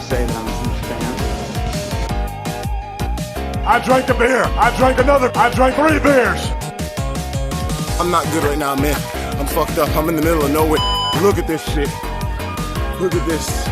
say that I'm a huge fan. I drank a beer. I drank another. I drank 3 beers. I'm not good right now, man. I'm fucked up. I'm in the middle of nowhere. Look at this shit. Look at this.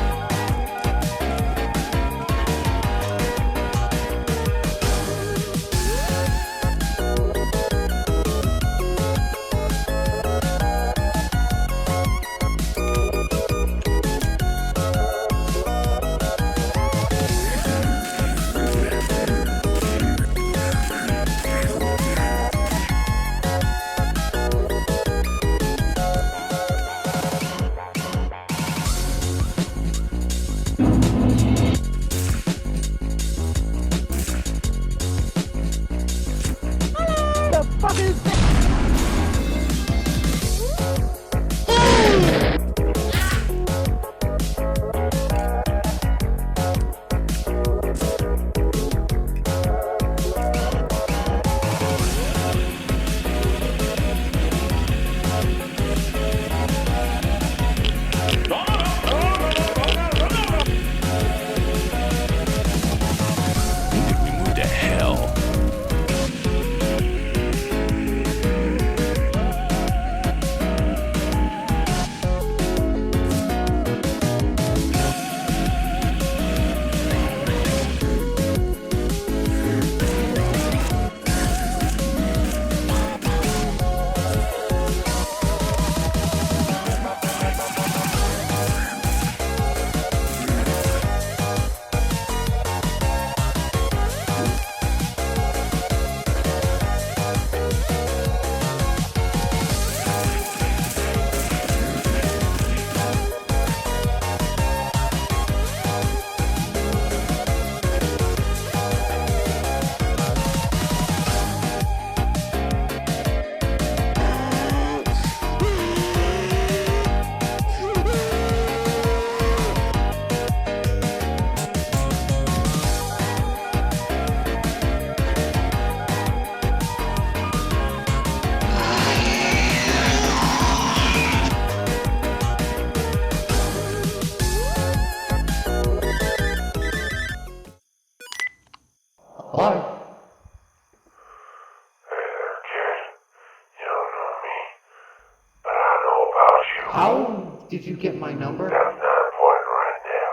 Did you get my number? That's not important right now.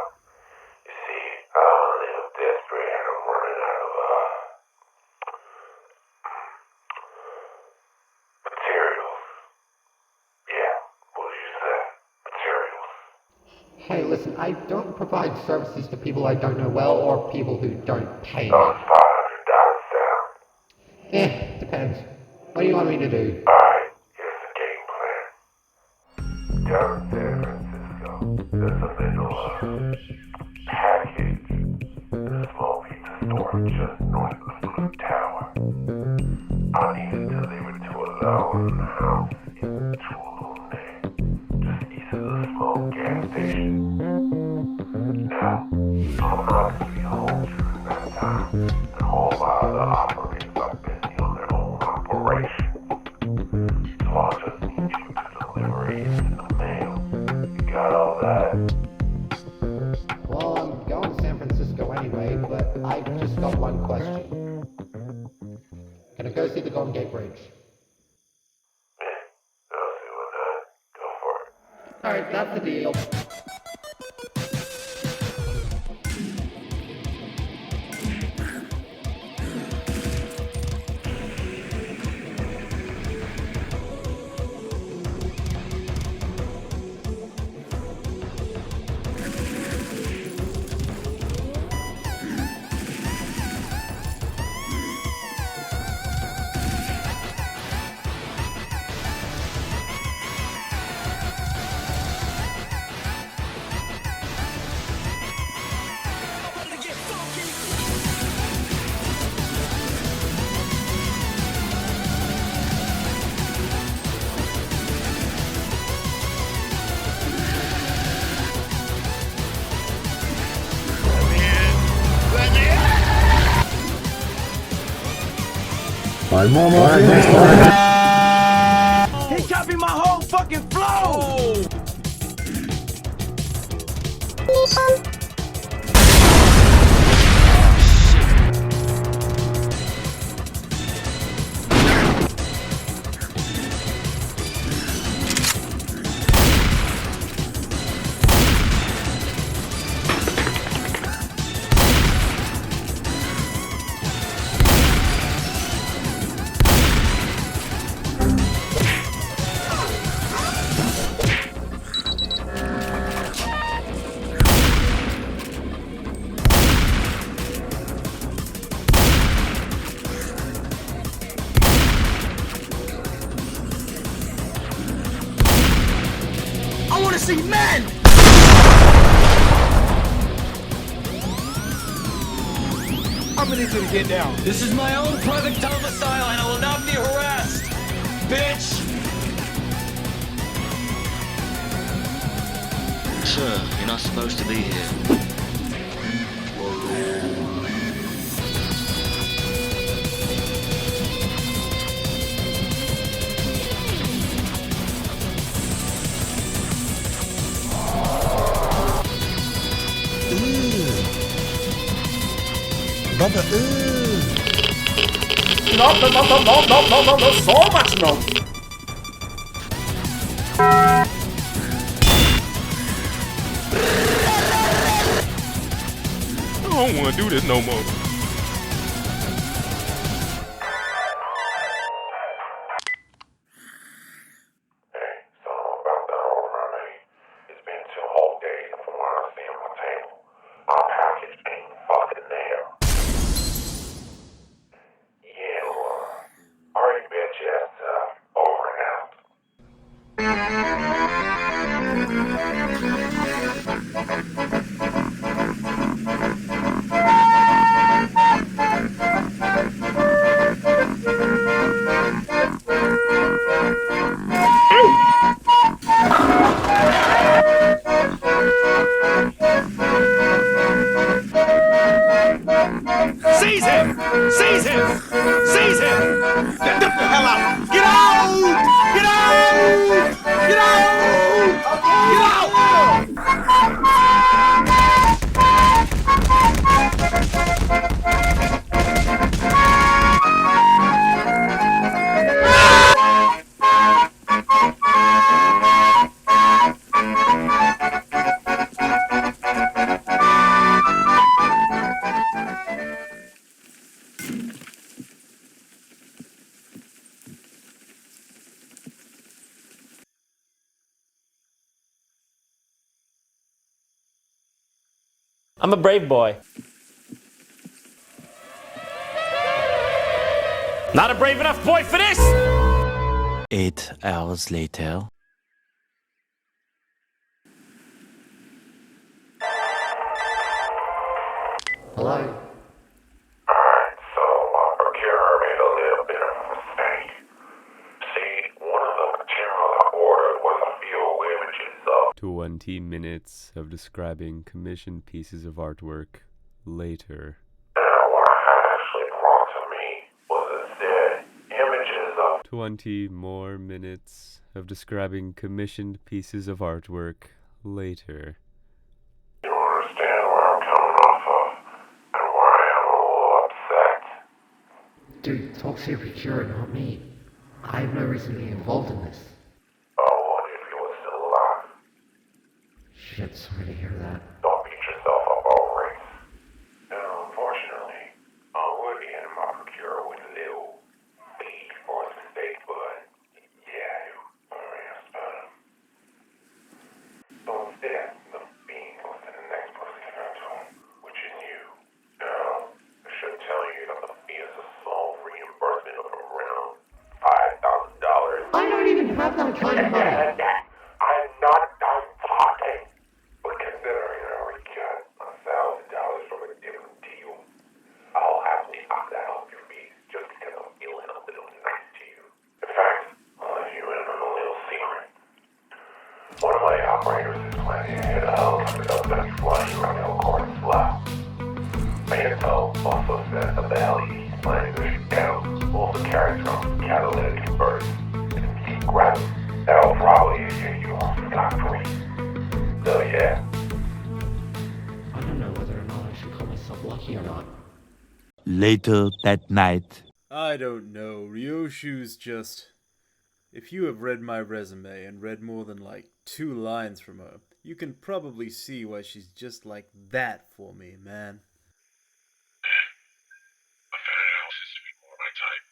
You see, I'm a little desperate and I'm running out of, materials. Yeah, what did you say? Materials. Hey, listen, I don't provide services to people I don't know well or people who don't pay me. Oh, it's $500 down. Depends. What do you want me to do? Alright, here's the game plan. Down in San Francisco, there's a little, package. A small pizza store just north of the Blue Tower. I need it delivered to a lone house in Tuolumne, just east of the small gas station. Now, I'm not going to be home during that time, and all my other operators are busy on their own operation. So I'll just need you to deliver it in the mail. You got all that? Well, I'm going to San Francisco anyway, but I've just got one question. Can I go see the Golden Gate Bridge? Yeah, I'll see what that. Go for it. Alright, that's the deal. My mama. He copied my whole fucking flow! to see men! I'm gonna need you to get down. This is my own private domicile and I will not be harassed, bitch! Sir, you're not supposed to be here. Baba, No, so much no. I don't want to do this no more. Hey, so about that old mermaid. It's been 2 whole days from what I see on my table. Our package ain't fucking there. Yeah, alright, bitch, yes, over and out. Seize him! Seize him! Seize him! Get the hell out! Get out! Get out! Get out! Get out! I'm a brave boy. Not a brave enough boy for this! 8 hours later. Hello? Alright, so Procure made a little bit of a mistake. See, one of the materials I ordered was a few images of 20 minutes of describing commissioned pieces of artwork later. Now, what I had actually brought to me was instead images of 20 more minutes of describing commissioned pieces of artwork later. You understand where I'm coming off of and why I'm a little upset. Dude, talk to your procurer, not me. I have no reason to be involved in this. Oh, what if you were still alive? Shit, sorry to hear that. Don't beat yourself up over it. Now, unfortunately, I would end my Procure with a little fee for his mistake, but yeah, you already have spent him. So instead, the fee goes to the next person you turn to, which is you. Now, I should tell you that the fee is a small reimbursement of around $5,000. I don't even have that kind of money. I'm not done talking. But considering I already got $1,000 from a different deal, I'll happily knock that off your feet just because I'm feeling a little nice to you. In fact, I'll let you in on a little secret. One of my operators is planning to hit a helicopter that's going to be flying around the course left. My info also says that the heli he's planning to shoot down all the carrots from catalytic converters. And if you grab them, that'll probably get you off scot-free. So yeah. I don't know whether or not I should call myself lucky or not. Later that night. I don't know. Ryoshu's just... If you have read my resume and read more than like 2 lines from her, you can probably see why she's just like that for me, man. I found an analysis to be more my type.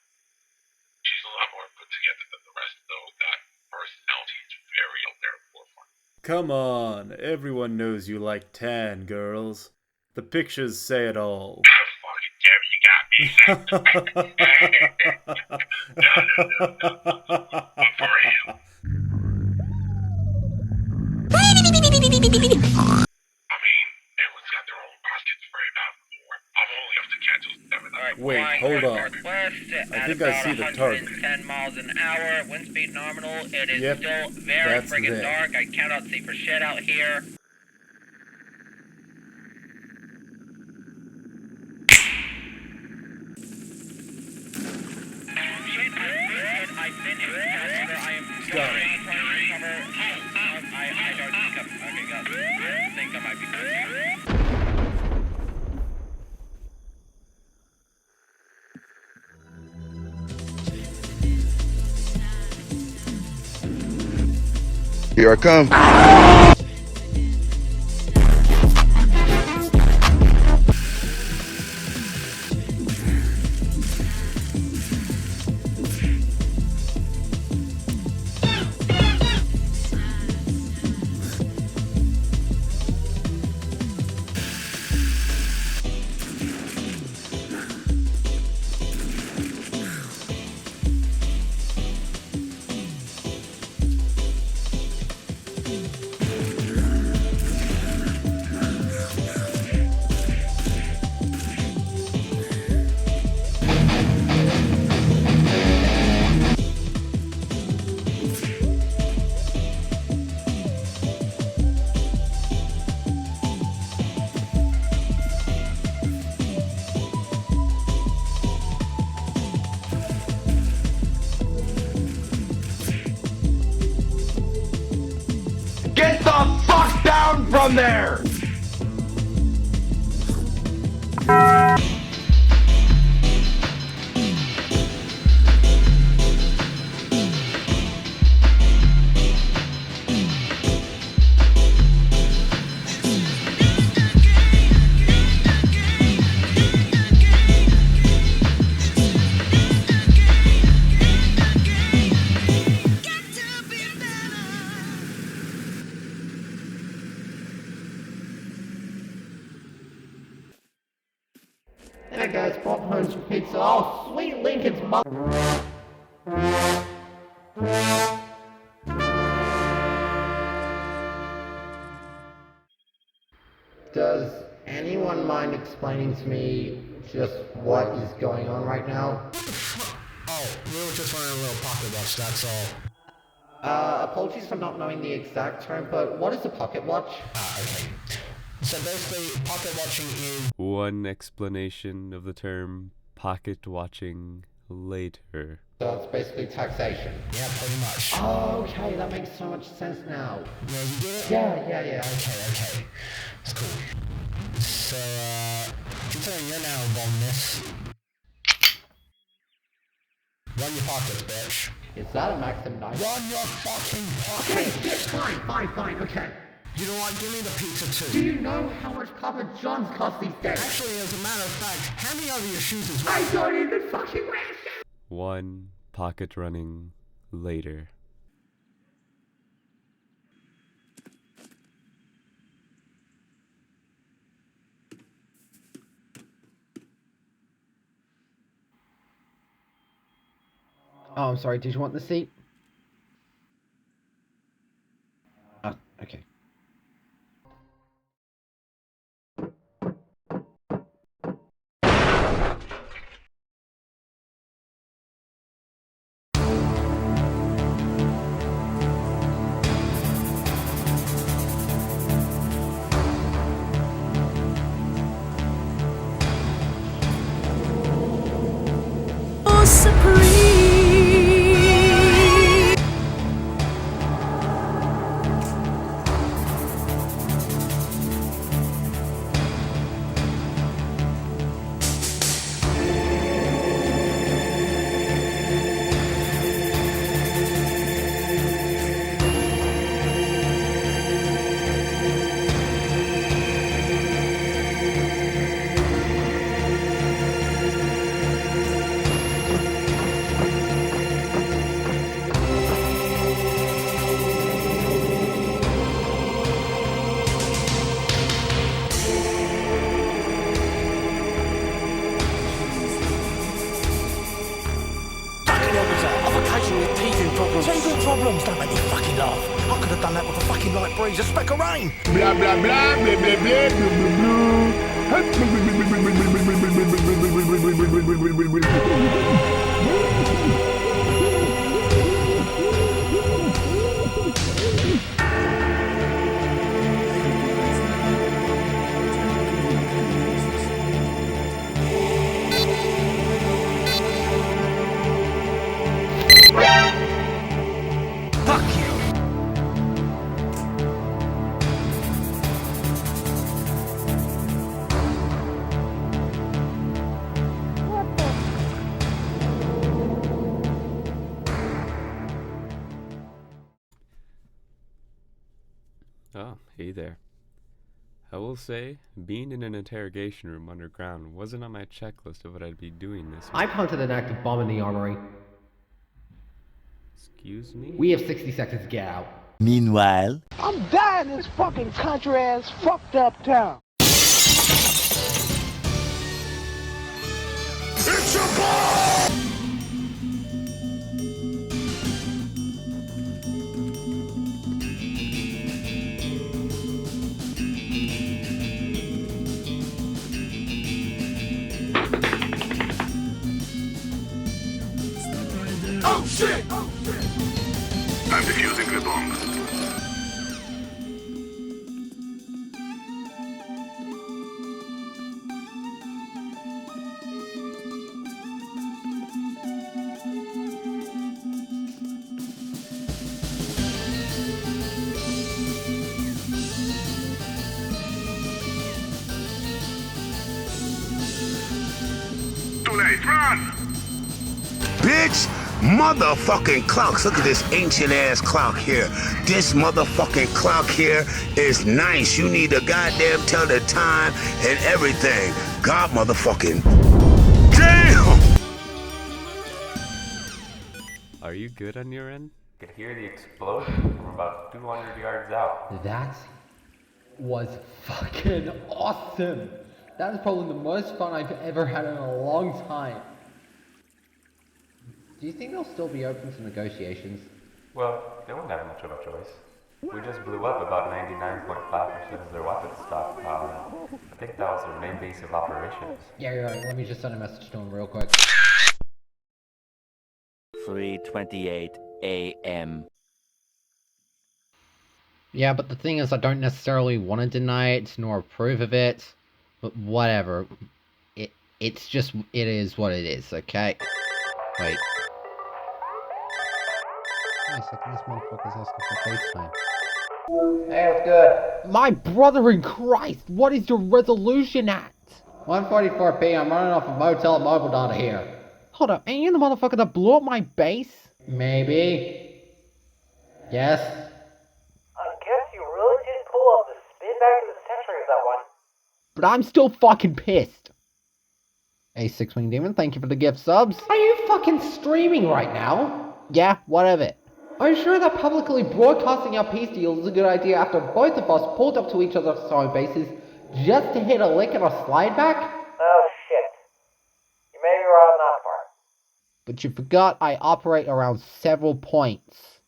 She's a lot more put together than the rest, though. That personality is very out there at the forefront. Come on, everyone knows you like tan girls. The pictures say it all. Fucking damn, you got me. No. But for real. everyone's got their own pockets to worry about more. I'm only up to cancel 7. Wait, hold on. I think I see the target. 10 miles an hour, wind speed nominal. It is Yep, still very that's friggin' them. dark. I cannot see for shit out here. I've been in the I am trying to recover. I don't think I'm okay, guys. I think I might be Here I come. Get the fuck down from there! There goes Pop Home's pizza. Oh, sweet Lincoln's mother. Does anyone mind explaining to me just what is going on right now? Oh, we were just running a little pocket watch, that's all. Apologies for not knowing the exact term, but what is a pocket watch? Okay. So basically, pocket watching is one explanation of the term pocket watching later. So it's basically taxation. Yeah, pretty much. Oh, okay, that makes so much sense now. Yeah, you get it? Yeah. Okay. It's cool. So, considering you're now involved in this, run your pockets, bitch. Is that a maximum knife? Run your fucking Okay, pockets! fine, okay. You know what? Give me the pizza too. Do you know how much Papa John's cost these days? Actually, as a matter of fact, hand me over your shoes as well. I don't even fucking wear shoes! One pocket running later. Oh, I'm sorry, did you want the seat? Oh, okay. Supreme. moonlight breeze, a speck of rain. Blah, blah, blah, blah, blah, blah, Fuck you. Oh, hey there. I will say, being in an interrogation room underground wasn't on my checklist of what I'd be doing this week. I planted an active bomb in the armory. Excuse me? We have 60 seconds to get out. Meanwhile, I'm dying in this fucking country ass fucked up town. It's your ball! Oh shit! I'm defusing the bomb. Too late, run! Bitch! Motherfucking clocks. Look at this ancient ass clock here. This motherfucking clock here is nice. You need to goddamn tell the time and everything. God motherfucking damn! Are you good on your end? Could hear the explosion from about 200 yards out. That was fucking awesome. That is probably the most fun I've ever had in a long time. Do you think they'll still be open to negotiations? Well, they won't have much of a choice. We just blew up about 99.5% of their weapons stockpile. I think that was their main base of operations. Yeah, you're right. Let me just send a message to them real quick. 3:28 a.m. Yeah, but the thing is, I don't necessarily want to deny it nor approve of it. But whatever. It's just, it is what it is, okay? Wait. Wait a second, this motherfucker's asking for FaceTime. Hey, what's good? My brother in Christ, what is your resolution at? 1:44 I'm running off a motel mobile data here. Hold up, ain't you the motherfucker that blew up my base? Maybe. Yes? I guess you really did pull off the spin back to the century of that one. But I'm still fucking pissed. Hey, Six Wing Demon, thank you for the gift subs. Are you fucking streaming right now? Yeah, what of it? Are you sure that publicly broadcasting our peace deal is a good idea after both of us pulled up to each other's home bases just to hit a lick and a slide back? Oh shit. You may be right on that part. But you forgot I operate around several points.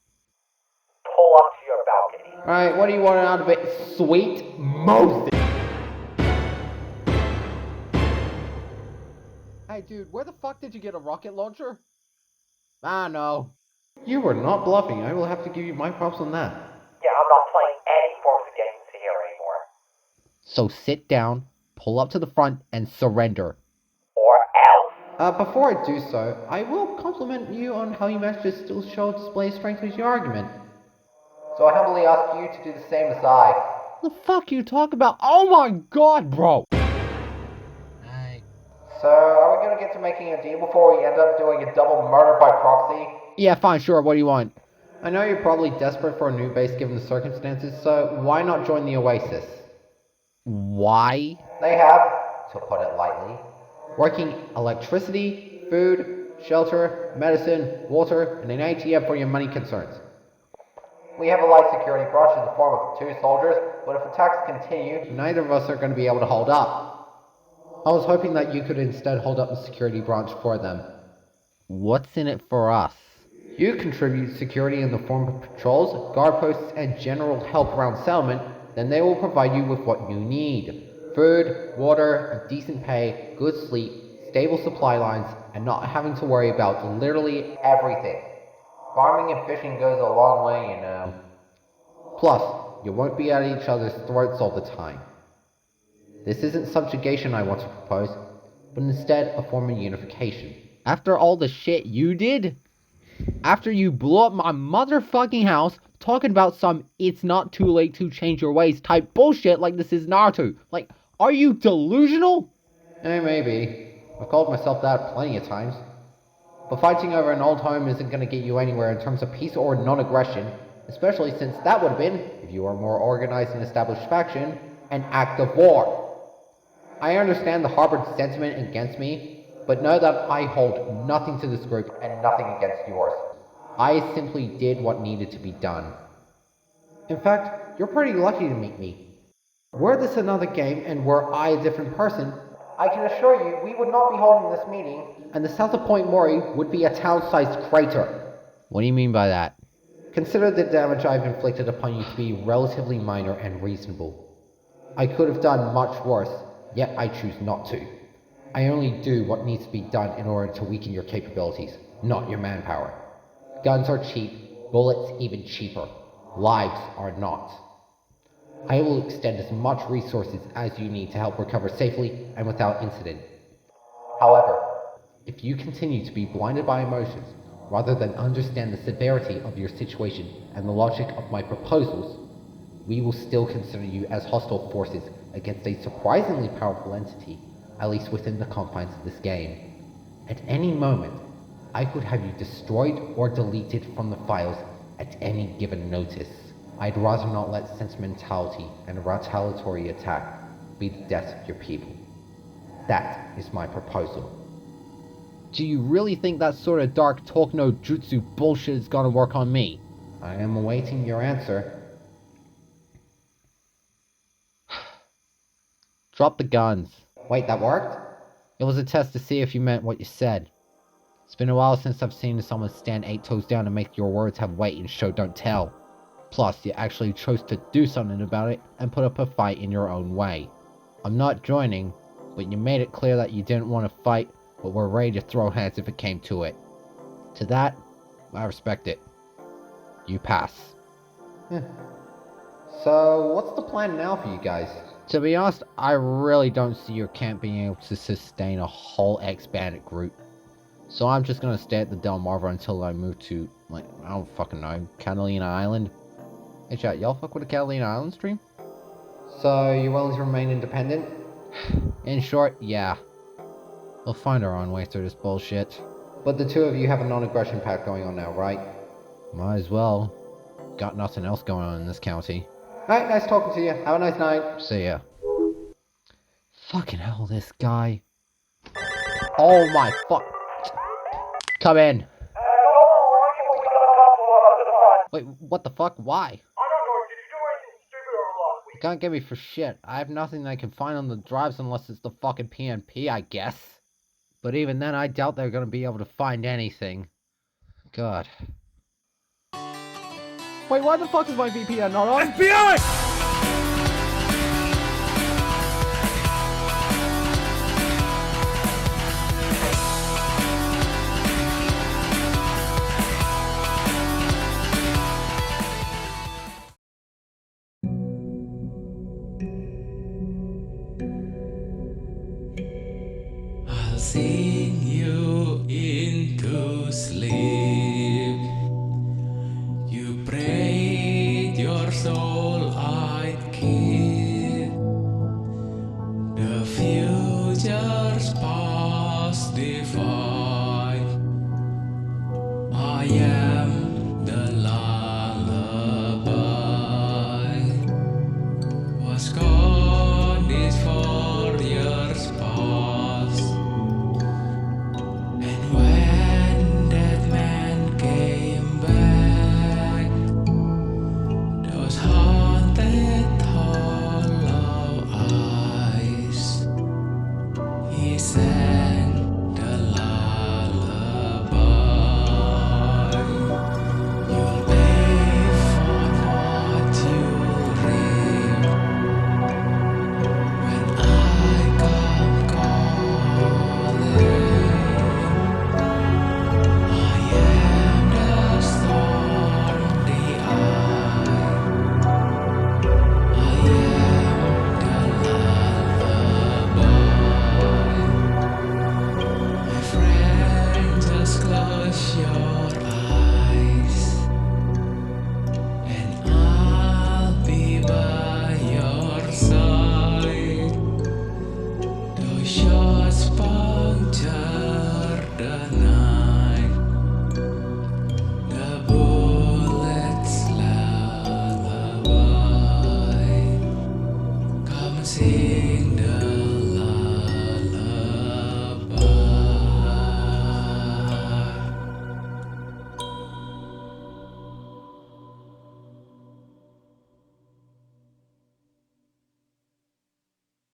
Pull up to your balcony. Alright, what do you want out of it, sweet Moses? Hey dude, where the fuck did you get a rocket launcher? Ah, no. You were not bluffing. I will have to give you my props on that. Yeah, I'm not playing any forms of games here anymore. So sit down, pull up to the front, and surrender. Or else. Before I do so, I will compliment you on how you managed to still show display strength with your argument. So I humbly ask you to do the same as I. The fuck you talk about? Oh my god, bro! So, are we gonna get to making a deal before we end up doing a double murder by proxy? Yeah, fine, sure, what do you want? I know you're probably desperate for a new base given the circumstances, so why not join the Oasis? Why? They have, to put it lightly, working electricity, food, shelter, medicine, water, and an ATM for your money concerns. We have a light security branch in the form of 2 soldiers, but if attacks continue, neither of us are going to be able to hold up. I was hoping that you could instead hold up the security branch for them. What's in it for us? you contribute security in the form of patrols, guard posts, and general help around settlement, then they will provide you with what you need. Food, water, a decent pay, good sleep, stable supply lines, and not having to worry about literally everything. Farming and fishing goes a long way, you know. Plus, you won't be at each other's throats all the time. This isn't subjugation I want to propose, but instead a form of unification. After all the shit you did? After you blew up my motherfucking house, talking about some it's not too late to change your ways type bullshit like this is Naruto. Like, are you delusional? Maybe. I've called myself that plenty of times. But fighting over an old home isn't going to get you anywhere in terms of peace or non-aggression, especially since that would have been, if you were a more organized and established faction, an act of war. I understand the harbored sentiment against me, but know that I hold nothing to this group and nothing against yours. I simply did what needed to be done. In fact, you're pretty lucky to meet me. Were this another game and were I a different person, I can assure you we would not be holding this meeting, and the south of Point Mori would be a town-sized crater. What do you mean by that? Consider the damage I've inflicted upon you to be relatively minor and reasonable. I could have done much worse, yet I choose not to. I only do what needs to be done in order to weaken your capabilities, not your manpower. Guns are cheap, bullets even cheaper. Lives are not. I will extend as much resources as you need to help recover safely and without incident. However, if you continue to be blinded by emotions, rather than understand the severity of your situation and the logic of my proposals, we will still consider you as hostile forces against a surprisingly powerful entity, at least within the confines of this game. At any moment, I could have you destroyed or deleted from the files at any given notice. I'd rather not let sentimentality and a retaliatory attack be the death of your people. That is my proposal. Do you really think that sort of dark talk no jutsu bullshit is gonna work on me? I am awaiting your answer. Drop the guns. Wait, that worked? It was a test to see if you meant what you said. It's been a while since I've seen someone stand 8 toes down and make your words have weight and show don't tell. Plus, you actually chose to do something about it and put up a fight in your own way. I'm not joining, but you made it clear that you didn't want to fight, but were ready to throw hands if it came to it. To that, I respect it. You pass. So, what's the plan now for you guys? To be honest, I really don't see your camp being able to sustain a whole ex-bandit group. So I'm just gonna stay at the Delmarva until I move to, like, I don't fucking know, Catalina Island. Hey chat, y'all fuck with the Catalina Island stream? So, you're willing to remain independent? In short, yeah. We'll find our own way through this bullshit. But the two of you have a non-aggression pact going on now, right? Might as well. Got nothing else going on in this county. Alright, nice talking to you. Have a nice night. See ya. Fucking hell, this guy. Oh my fuck. Come in. Wait, what the fuck? Why? I don't know. Did you do anything stupid over last week? You can't get me for shit. I have nothing I can find on the drives unless it's the fucking PNP, I guess. But even then, I doubt they're gonna be able to find anything. God. Wait, why the fuck is my VPN not on? FBI! I'll sing you into sleep. You prayed your soul I'd keep. The future's past defied. I am the lullaby. Was gone is 4 years past. And when that man came back, those haunted hollow eyes, he sang the lullaby. sing